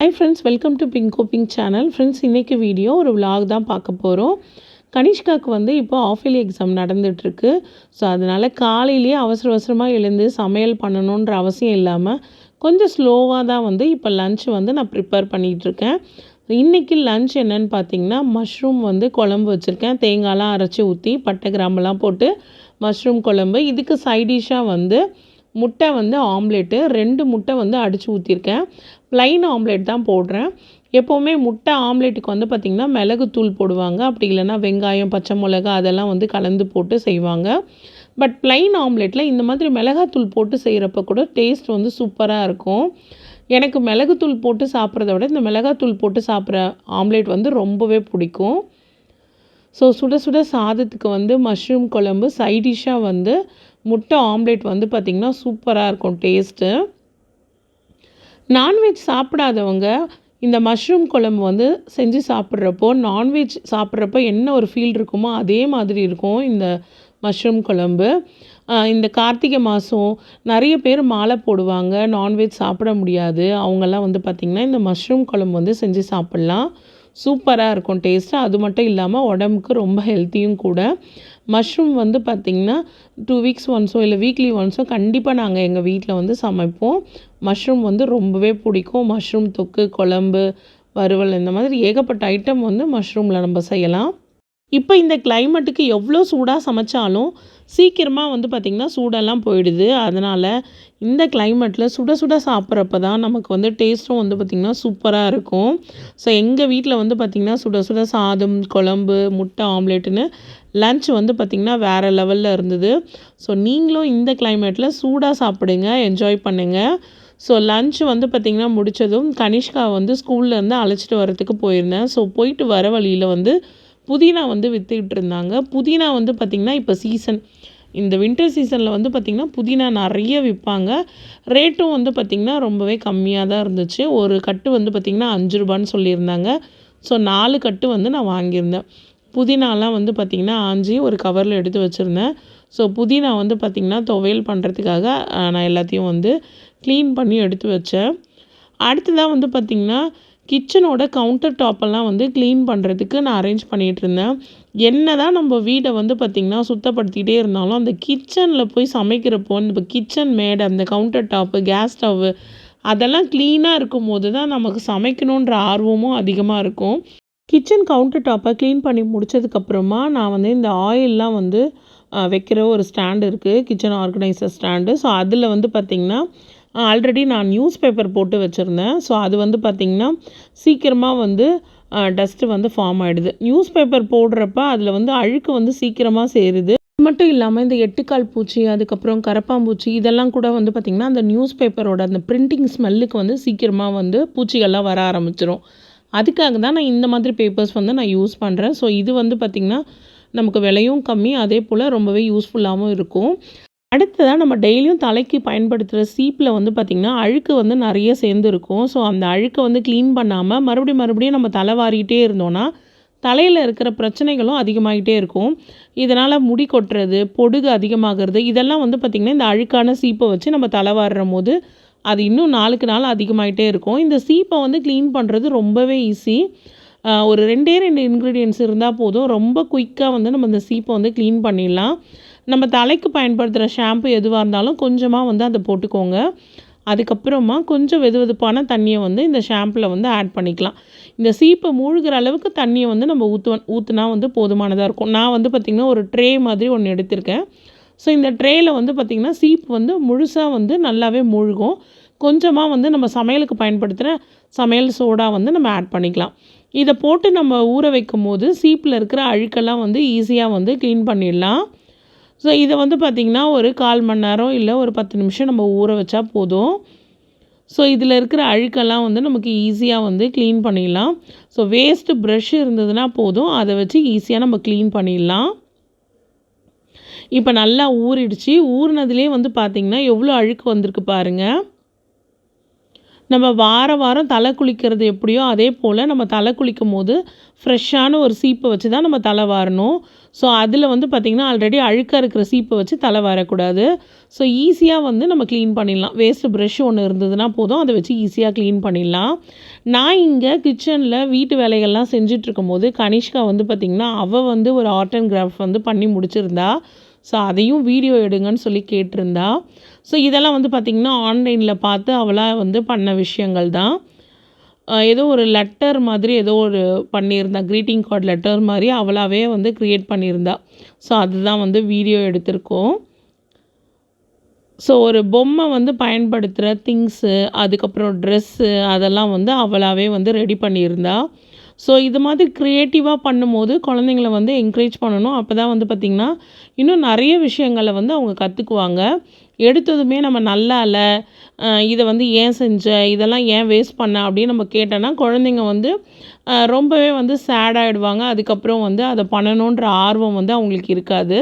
Hi friends, welcome to Pinko Pink channel. Friends, இன்னைக்கு video ஒரு vlog தான் பார்க்க போகிறோம். கனிஷ்காக்கு வந்து இப்போ ஆஃப்-இயர்லி எக்ஸாம் நடந்துகிட்ருக்கு. ஸோ அதனால் காலையிலேயே அவசரமாக எழுந்து சமையல் பண்ணணுன்ற அவசியம் இல்லாமல் கொஞ்சம் ஸ்லோவாக தான் வந்து இப்போ லன்ச் வந்து நான் ப்ரிப்பேர் பண்ணிகிட்ருக்கேன். இன்றைக்கி லன்ச் என்னென்னு பார்த்தீங்கன்னா மஷ்ரூம் வந்து குழம்பு வச்சுருக்கேன். தேங்காய்லாம் அரைச்சி ஊற்றி பட்டை கிராம்பெல்லாம் போட்டு மஷ்ரூம் குழம்பு. இதுக்கு சைடிஷாக வந்து முட்டை வந்து ஆம்லேட்டு 2 முட்டை வந்து அடித்து ஊற்றிருக்கேன். ப்ளைன் ஆம்லேட் தான் போடுறேன். எப்போவுமே முட்டை ஆம்லேட்டுக்கு வந்து பார்த்திங்கன்னா மிளகுத்தூள் போடுவாங்க. அப்படி இல்லைன்னா வெங்காயம், பச்சை மிளகா அதெல்லாம் வந்து கலந்து போட்டு செய்வாங்க. பட் ப்ளைன் ஆம்லேட்டில் இந்த மாதிரி மிளகாத்தூள் போட்டு செய்கிறப்ப கூட டேஸ்ட் வந்து சூப்பராக இருக்கும். எனக்கு மிளகுத்தூள் போட்டு சாப்பிட்றத விட இந்த மிளகாத்தூள் போட்டு சாப்பிட்ற ஆம்லேட் வந்து ரொம்பவே பிடிக்கும். ஸோ சுட சுட சாதத்துக்கு வந்து மஷ்ரூம் குழம்பு, சைடிஷ்ஷாக வந்து முட்டை ஆம்லேட் வந்து பார்த்திங்கன்னா சூப்பராக இருக்கும் டேஸ்ட்டு. நான்வெஜ் சாப்பிடாதவங்க இந்த மஷ்ரூம் குழம்பு வந்து செஞ்சு சாப்பிட்றப்போ, நான்வெஜ் சாப்பிட்றப்போ என்ன ஒரு ஃபீல் இருக்குமோ அதே மாதிரி இருக்கும் இந்த மஷ்ரூம் குழம்பு. இந்த கார்த்திகை மாதம் நிறைய பேர் மாலை போடுவாங்க, நான்வெஜ் சாப்பிட முடியாது. அவங்கெல்லாம் வந்து பார்த்திங்கன்னா இந்த மஷ்ரூம் குழம்பு வந்து செஞ்சு சாப்பிட்லாம். சூப்பராக இருக்கும் டேஸ்ட்டு. அது மட்டும் இல்லாமல் உடம்புக்கு ரொம்ப ஹெல்த்தியும் கூட. மஷ்ரூம் வந்து பார்த்திங்கன்னா 2 வீக்ஸ் ஒன்ஸோ இல்லை வீக்லி ஒன்ஸோ கண்டிப்பாக நாங்கள் எங்கள் வீட்டில் வந்து சமைப்போம். மஷ்ரூம் வந்து ரொம்பவே பிடிக்கும். மஷ்ரூம் தொக்கு, குழம்பு, வறுவல் இந்த மாதிரி ஏகப்பட்ட ஐட்டம் வந்து மஷ்ரூமில் நம்ம செய்யலாம். இப்போ இந்த கிளைமேட்டுக்கு எவ்வளோ சூடாக சமைச்சாலும் சீக்கிரமாக வந்து பார்த்திங்கன்னா சூடெல்லாம் போயிடுது. அதனால் இந்த கிளைமேட்டில் சுட சுட சாப்பிட்றப்ப தான் நமக்கு வந்து டேஸ்ட்டும் வந்து பார்த்திங்கன்னா சூப்பராக இருக்கும். ஸோ எங்கள் வீட்டில் வந்து பார்த்திங்கன்னா சுட சுட சாதம், குழம்பு, முட்டை ஆம்லேட்டுன்னு லன்ச் வந்து பார்த்திங்கன்னா வேறு லெவலில் இருந்தது. ஸோ நீங்களும் இந்த கிளைமேட்டில் சூடாக சாப்பிடுங்க, என்ஜாய் பண்ணுங்கள். ஸோ லன்ச் வந்து பார்த்திங்கன்னா முடித்ததும் கனிஷ்கா வந்து ஸ்கூல்லேருந்து அழைச்சிட்டு வரத்துக்கு போயிருந்தேன். ஸோ போயிட்டு வர வழியில் வந்து புதினா வந்து விற்றுக்கிட்டு இருந்தாங்க. புதினா வந்து பார்த்திங்கன்னா இப்போ சீசன், இந்த வின்டர் சீசனில் வந்து பார்த்திங்கன்னா புதினா நிறைய விற்பாங்க. ரேட்டும் வந்து பார்த்திங்கன்னா ரொம்பவே கம்மியாக தான் இருந்துச்சு. ஒரு கட்டு வந்து பார்த்திங்கன்னா 5 ரூபான்னு சொல்லியிருந்தாங்க. ஸோ 4 கட்டு வந்து நான் வாங்கியிருந்தேன். புதினாலாம் வந்து பார்த்திங்கன்னா ஆஞ்சி ஒரு கவரில் எடுத்து வச்சுருந்தேன். ஸோ புதினா வந்து பார்த்திங்கன்னா துவையல் பண்ணுறதுக்காக நான் எல்லாத்தையும் வந்து க்ளீன் பண்ணி எடுத்து வச்சேன். அடுத்ததாக வந்து பார்த்திங்கன்னா கிச்சனோட கவுண்டர் டாப்பெல்லாம் வந்து க்ளீன் பண்ணுறதுக்கு நான் அரேஞ்ச் பண்ணிகிட்டு இருந்தேன். என்ன தான் நம்ம வீடை வந்து பார்த்திங்கன்னா சுத்தப்படுத்திகிட்டே இருந்தாலும் அந்த கிச்சனில் போய் சமைக்கிறப்போ இப்போ கிச்சன் மேடை, அந்த கவுண்டர் டாப்பு, கேஸ் ஸ்டவ்வு அதெல்லாம் க்ளீனாக இருக்கும் போது தான் நமக்கு சமைக்கணுன்ற ஆர்வமும் அதிகமாக இருக்கும். கிச்சன் கவுண்டர் டாப்பை க்ளீன் பண்ணி முடித்ததுக்கப்புறமா நான் வந்து இந்த ஆயிலெலாம் வந்து வைக்கிற ஒரு ஸ்டாண்டு இருக்குது, கிச்சன் ஆர்கனைசர் ஸ்டாண்டு. ஸோ அதில் வந்து பார்த்திங்கன்னா ஆல்ரெடி நான் நியூஸ் பேப்பர் போட்டு வச்சுருந்தேன். ஸோ அது வந்து பார்த்திங்கன்னா சீக்கிரமாக வந்து டஸ்ட்டு வந்து ஃபார்ம் ஆகிடுது. நியூஸ் பேப்பர் போடுறப்ப அதில் வந்து அழுக்கு வந்து சீக்கிரமாக சேருது. அது மட்டும் இல்லாமல் இந்த 8 கால் பூச்சி, அதுக்கப்புறம் கரப்பாம்பூச்சி இதெல்லாம் கூட வந்து பார்த்திங்கன்னா அந்த நியூஸ் பேப்பரோட அந்த பிரிண்டிங் ஸ்மெல்லுக்கு வந்து சீக்கிரமாக வந்து பூச்சிகள்லாம் வர ஆரம்பிச்சிடும். அதுக்காக தான் நான் இந்த மாதிரி பேப்பர்ஸ் வந்து நான் யூஸ் பண்ணுறேன். ஸோ இது வந்து பார்த்திங்கன்னா நமக்கு விலையும் கம்மி, அதே போல் ரொம்பவே யூஸ்ஃபுல்லாகவும் இருக்கும். அடுத்ததாக நம்ம டெய்லியும் தலைக்கு பயன்படுத்துகிற சீப்பில் வந்து பார்த்திங்கன்னா அழுக்கு வந்து நிறைய சேர்ந்துருக்கும். ஸோ அந்த அழுக்கை வந்து க்ளீன் பண்ணாமல் மறுபடியும் நம்ம தலை வாரிகிட்டே இருந்தோன்னா தலையில் இருக்கிற பிரச்சனைகளும் அதிகமாகிட்டே இருக்கும். இதனால் முடி கொட்டுறது, பொடுகு அதிகமாகிறது இதெல்லாம் வந்து பார்த்திங்கன்னா இந்த அழுக்கான சீப்பை வச்சு நம்ம தலை வாரும் போது அது இன்னும் நாளுக்கு நாள் அதிகமாகிட்டே இருக்கும். இந்த சீப்பை வந்து க்ளீன் பண்ணுறது ரொம்பவே ஈஸி. ஒரு 2 இன்க்ரீடியன்ட்ஸ் இருந்தால் போதும், ரொம்ப குயிக்காக வந்து நம்ம இந்த சீப்பை வந்து க்ளீன் பண்ணிடலாம். நம்ம தலைக்கு பயன்படுத்துகிற ஷாம்பு எதுவாக இருந்தாலும் கொஞ்சமாக வந்து அதை போட்டுக்கோங்க. அதுக்கப்புறமா கொஞ்சம் வெதுவெதுப்பான தண்ணியை வந்து இந்த ஷாம்பில் வந்து ஆட் பண்ணிக்கலாம். இந்த சீப்பை மூழ்கிற அளவுக்கு தண்ணியை வந்து நம்ம ஊற்றுனா வந்து போதுமானதாக இருக்கும். நான் வந்து பார்த்திங்கன்னா ஒரு ட்ரே மாதிரி ஒன்று எடுத்திருக்கேன். ஸோ இந்த ட்ரேயில் வந்து பார்த்திங்கன்னா சீப் வந்து முழுசாக வந்து நல்லாவே மூழ்கும். கொஞ்சமாக வந்து நம்ம சமையலுக்கு பயன்படுத்துகிற சமையல் சோடா வந்து நம்ம ஆட் பண்ணிக்கலாம். இதை போட்டு நம்ம ஊற வைக்கும் போது சீப்பில் இருக்கிற அழுக்கெல்லாம் வந்து ஈஸியாக வந்து க்ளீன் பண்ணிடலாம். ஸோ இதை வந்து பார்த்திங்கன்னா ஒரு 1/4 மணி நேரம் இல்லை ஒரு 10 நிமிஷம் நம்ம ஊற வச்சா போதும். ஸோ இதில் இருக்கிற அழுக்கெல்லாம் வந்து நமக்கு ஈஸியாக வந்து க்ளீன் பண்ணிடலாம். ஸோ வேஸ்ட்டு ப்ரஷ் இருந்ததுன்னா போதும், அதை வச்சு ஈஸியாக நம்ம க்ளீன் பண்ணிடலாம். இப்போ நல்லா ஊறிடுச்சு. ஊறினதுலேயே வந்து பார்த்திங்கன்னா எவ்வளோ அழுக்கு வந்திருக்கு பாருங்கள். நம்ம வாரம் தலை குளிக்கிறது எப்படியோ அதே போல் நம்ம தலை குளிக்கும் போது ஃப்ரெஷ்ஷான ஒரு சீப்பை வச்சு தான் நம்ம தலை வாரணும். ஸோ அதில் வந்து பார்த்திங்கன்னா ஆல்ரெடி அழுக்காக இருக்கிற சீப்பை வச்சு தலை வாரக்கூடாது. ஸோ ஈஸியாக வந்து நம்ம க்ளீன் பண்ணிடலாம். வேஸ்ட்டு ப்ரஷ் ஒன்று இருந்ததுன்னா போதும், அதை வச்சு ஈஸியாக க்ளீன் பண்ணிடலாம். நான் இங்கே கிச்சனில் வீட்டு வேலைகள்லாம் செஞ்சிட்ருக்கும்போது கனிஷ்கா வந்து பார்த்திங்கன்னா அவள் வந்து ஒரு ஆர்ட் அண்ட் கிராஃப்ட் வந்து பண்ணி முடிச்சிருந்தா. ஸோ அதையும் வீடியோ எடுங்கன்னு சொல்லி கேட்டிருந்தா. ஸோ இதெல்லாம் வந்து பார்த்திங்கன்னா ஆன்லைனில் பார்த்து அவளாக வந்து பண்ண விஷயங்கள் தான். ஏதோ ஒரு லெட்டர் மாதிரி ஏதோ ஒரு பண்ணியிருந்தா, க்ரீட்டிங் கார்டு லெட்டர் மாதிரி அவளாகவே வந்து க்ரியேட் பண்ணியிருந்தா. ஸோ அதுதான் வந்து வீடியோ எடுத்திருக்கோம். ஸோ ஒரு பொம்மை வந்து பயன்படுத்துகிற திங்ஸு, அதுக்கப்புறம் ட்ரெஸ்ஸு அதெல்லாம் வந்து அவளாகவே வந்து ரெடி பண்ணியிருந்தா. ஸோ இது மாதிரி க்ரியேட்டிவாக பண்ணும்போது குழந்தைங்கள வந்து என்கரேஜ் பண்ணணும். அப்போ தான் வந்து பார்த்திங்கன்னா இன்னும் நிறைய விஷயங்களை வந்து அவங்க கற்றுக்குவாங்க. எடுத்ததுமே நம்ம நல்லா இல்லை, இதை வந்து ஏன் செஞ்ச, இதெல்லாம் ஏன் வேஸ்ட் பண்ண அப்படின்னு நம்ம கேட்டோன்னா குழந்தைங்க வந்து ரொம்பவே வந்து சேடாகிடுவாங்க. அதுக்கப்புறம் வந்து அதை பண்ணணுன்ற ஆர்வம் வந்து அவங்களுக்கு இருக்காது.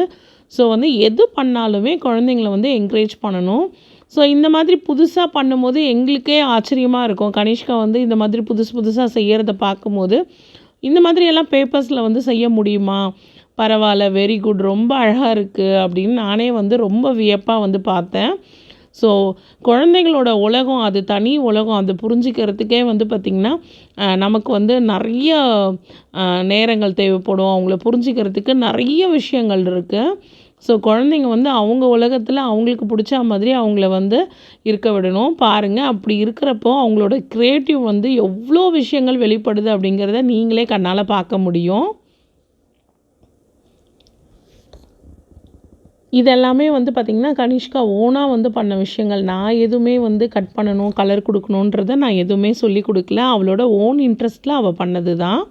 ஸோ வந்து எது பண்ணாலுமே குழந்தைங்கள வந்து என்கரேஜ் பண்ணணும். ஸோ இந்த மாதிரி புதுசாக பண்ணும்போது எங்களுக்கே ஆச்சரியமாக இருக்கும். கனிஷ்கா வந்து இந்த மாதிரி புதுசாக செய்கிறத பார்க்கும்போது, இந்த மாதிரியெல்லாம் பேப்பர்ஸில் வந்து செய்ய முடியுமா, பரவாயில்ல, வெரி குட், ரொம்ப அழகாக இருக்குது அப்படின்னு நானே வந்து ரொம்ப வியப்பாக வந்து பார்த்தேன். ஸோ குழந்தைங்களோட உலகம் அது தனி உலகம். அது புரிஞ்சிக்கிறதுக்கே வந்து பார்த்திங்கன்னா நமக்கு வந்து நிறைய நேரங்கள் தேவைப்படும். அவங்கள புரிஞ்சிக்கிறதுக்கு நிறைய விஷயங்கள் இருக்குது. ஸோ குழந்தைங்க வந்து அவங்க உலகத்தில் அவங்களுக்கு பிடிச்ச மாதிரி அவங்கள வந்து இருக்க விடணும். பாருங்கள், அப்படி இருக்கிறப்போ அவங்களோட க்ரியேட்டிவ் வந்து எவ்வளோ விஷயங்கள் வெளிப்படுது அப்படிங்கிறத நீங்களே கண்ணால் பார்க்க முடியும். இதெல்லாமே வந்து பார்த்திங்கன்னா கனிஷ்கா ஓனாக வந்து பண்ண விஷயங்கள். நான் எதுவுமே வந்து கட் பண்ணணும், கலர் கொடுக்கணுன்றதை நான் எதுவுமே சொல்லி கொடுக்கல. அவளோட ஓன் இன்ட்ரெஸ்ட்டில் அவள் பண்ணது தான்.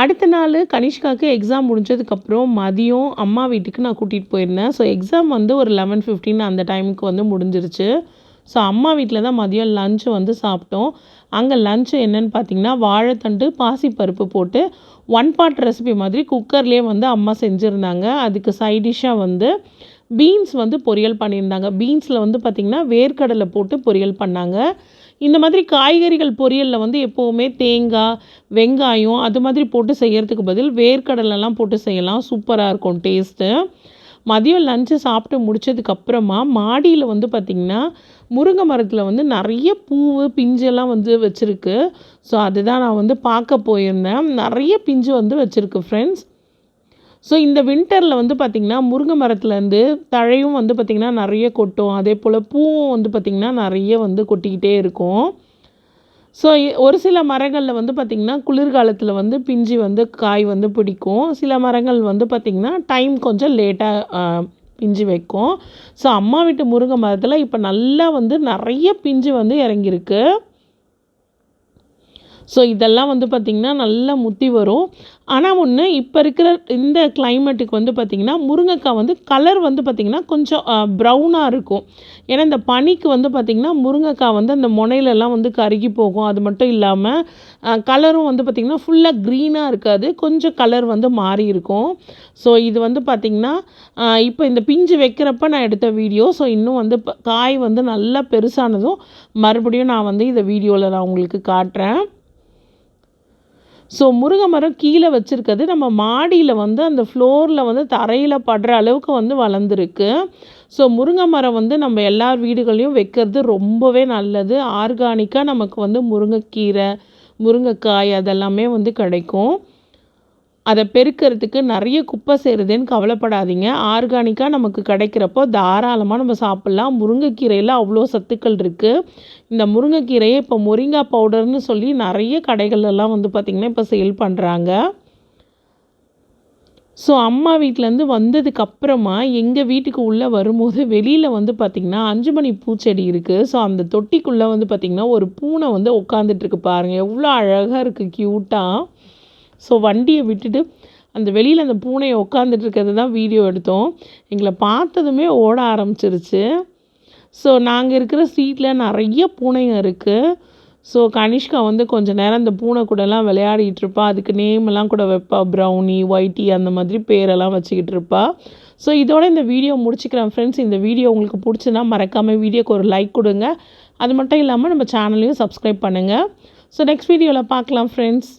அடுத்த நாள் கனிஷ்காவுக்கு எக்ஸாம் முடிஞ்சதுக்கப்புறம் மதியம் அம்மா வீட்டுக்கு நான் கூட்டிகிட்டு போயிருந்தேன். ஸோ எக்ஸாம் வந்து ஒரு 11:15 அந்த டைமுக்கு வந்து முடிஞ்சிருச்சு. ஸோ அம்மா வீட்டில் தான் மதியம் லஞ்சு வந்து சாப்பிட்டோம். அங்கே லஞ்சு என்னென்னு பார்த்தீங்கன்னா வாழைத்தண்டு பாசிப்பருப்பு போட்டு ஒன் பார்ட் ரெசிபி மாதிரி குக்கர்லேயே வந்து அம்மா செஞ்சுருந்தாங்க. அதுக்கு சைடிஷ்ஷாக வந்து பீன்ஸ் வந்து பொரியல் பண்ணியிருந்தாங்க. பீன்ஸில் வந்து பார்த்திங்கன்னா வேர்க்கடலை போட்டு பொரியல் பண்ணாங்க. இந்த மாதிரி காய்கறிகள் பொரியலில் வந்து எப்போவுமே தேங்காய், வெங்காயம் அது மாதிரி போட்டு செய்கிறதுக்கு பதில் வேர்க்கடலைலாம் போட்டு செய்யலாம். சூப்பராக இருக்கும் டேஸ்ட்டு. மதியம் லஞ்சு சாப்பிட்டு முடித்ததுக்கப்புறமா மாடியில் வந்து பார்த்திங்கன்னா முருங்கை மரத்தில் வந்து நிறைய பூவு பிஞ்செல்லாம் வந்து வச்சுருக்கு. ஸோ அதுதான் நான் வந்து பார்க்க போயிருந்தேன். நிறைய பிஞ்சு வந்து வச்சுருக்கு ஃப்ரெண்ட்ஸ். ஸோ இந்த வின்டரில் வந்து பார்த்திங்கன்னா முருங்கை மரத்துலேருந்து தழையும் வந்து பார்த்திங்கன்னா நிறைய கொட்டும். அதே போல் பூவும் வந்து பார்த்திங்கன்னா நிறைய வந்து கொட்டிக்கிட்டே இருக்கும். ஸோ ஒரு சில மரங்களில் வந்து பார்த்திங்கன்னா குளிர்காலத்தில் வந்து பிஞ்சு வந்து காய் வந்து பிடிக்கும். சில மரங்கள் வந்து பார்த்திங்கன்னா டைம் கொஞ்சம் லேட்டாக பிஞ்சு வைக்கும். ஸோ அம்மா வீட்டு முருங்கை மரத்தில் இப்போ நல்லா வந்து நிறைய பிஞ்சு வந்து இறங்கியிருக்கு. ஸோ இதெல்லாம் வந்து பார்த்திங்கன்னா நல்லா முத்தி வரும். ஆனால் ஒன்று, இப்போ இருக்கிற இந்த கிளைமேட்டுக்கு வந்து பார்த்திங்கன்னா முருங்கைக்காய் வந்து கலர் வந்து பார்த்திங்கன்னா கொஞ்சம் ப்ரௌனாக இருக்கும். ஏன்னா இந்த பனிக்கு வந்து பார்த்திங்கன்னா முருங்கைக்காய் வந்து அந்த முனையிலலாம் வந்து கருகி போகும். அது மட்டும் இல்லாமல் கலரும் வந்து பார்த்திங்கன்னா ஃபுல்லாக க்ரீனாக இருக்காது, கொஞ்சம் கலர் வந்து மாறி இருக்கும். ஸோ இது வந்து பார்த்திங்கன்னா இப்போ இந்த பிஞ்சு வைக்கிறப்ப நான் எடுத்த வீடியோ. ஸோ இன்னும் வந்து காய் வந்து நல்லா பெருசானதும் மறுபடியும் நான் வந்து இந்த வீடியோவில் நான் உங்களுக்கு காட்டுறேன். ஸோ முருங்கை மரம் கீழே வச்சுருக்கிறது நம்ம மாடியில் வந்து அந்த ஃப்ளோரில் வந்து தரையில் படுற அளவுக்கு வந்து வளர்ந்துருக்கு. ஸோ முருங்கை மரம் வந்து நம்ம எல்லார் வீடுகளையும் வைக்கிறது ரொம்பவே நல்லது. ஆர்கானிக்காக நமக்கு வந்து முருங்கைக்கீரை, முருங்கைக்காய் அதெல்லாமே வந்து கிடைக்கும். அதை பெருக்கிறதுக்கு நிறைய குப்பை சேருதுன்னு கவலைப்படாதீங்க. ஆர்கானிக்காக நமக்கு கிடைக்கிறப்போ தாராளமாக நம்ம சாப்பிட்லாம். முருங்கைக்கீரையில் அவ்வளோ சத்துக்கள் இருக்குது. இந்த முருங்கைக்கீரையை இப்போ மொரிங்கா பவுடர்னு சொல்லி நிறைய கடைகள்லாம் வந்து பார்த்திங்கன்னா இப்போ சேல் பண்ணுறாங்க. ஸோ அம்மா வீட்டிலேருந்து வந்ததுக்கப்புறமா எங்கள் வீட்டுக்கு உள்ளே வரும்போது வெளியில் வந்து பார்த்திங்கன்னா 5 மணி பூச்செடி இருக்குது. ஸோ அந்த தொட்டிக்குள்ளே வந்து பார்த்திங்கன்னா ஒரு பூனை வந்து உட்காந்துட்ருக்கு பாருங்கள், எவ்வளோ அழகாக இருக்குது க்யூட்டாக. ஸோ வண்டியை விட்டுட்டு அந்த வெளியில் அந்த பூனையை உட்காந்துட்டு இருக்கிறது தான் வீடியோ எடுத்தோம். எங்களை பார்த்ததுமே ஓட ஆரம்பிச்சிருச்சு. ஸோ நாங்கள் இருக்கிற ஸ்ட்ரீட்டில் நிறைய பூனைங்க இருக்குது. ஸோ கனிஷ்கா வந்து கொஞ்சம் நேரம் அந்த பூனை கூடலாம் விளையாடிட்டு இருப்பா. அதுக்கு நேமெல்லாம் கூட வைப்பா, ப்ரௌனி, ஒயிட்டி அந்த மாதிரி பேரெல்லாம் வச்சுக்கிட்டு இருப்பா. ஸோ இதோட இந்த வீடியோ முடிச்சுக்கிறேன் ஃப்ரெண்ட்ஸ். இந்த வீடியோ உங்களுக்கு பிடிச்சுன்னா மறக்காமல் வீடியோக்கு ஒரு லைக் கொடுங்க. அது மட்டும் இல்லாமல் நம்ம சேனலையும் சப்ஸ்கிரைப் பண்ணுங்கள். ஸோ நெக்ஸ்ட் வீடியோவில் பார்க்கலாம் ஃப்ரெண்ட்ஸ்.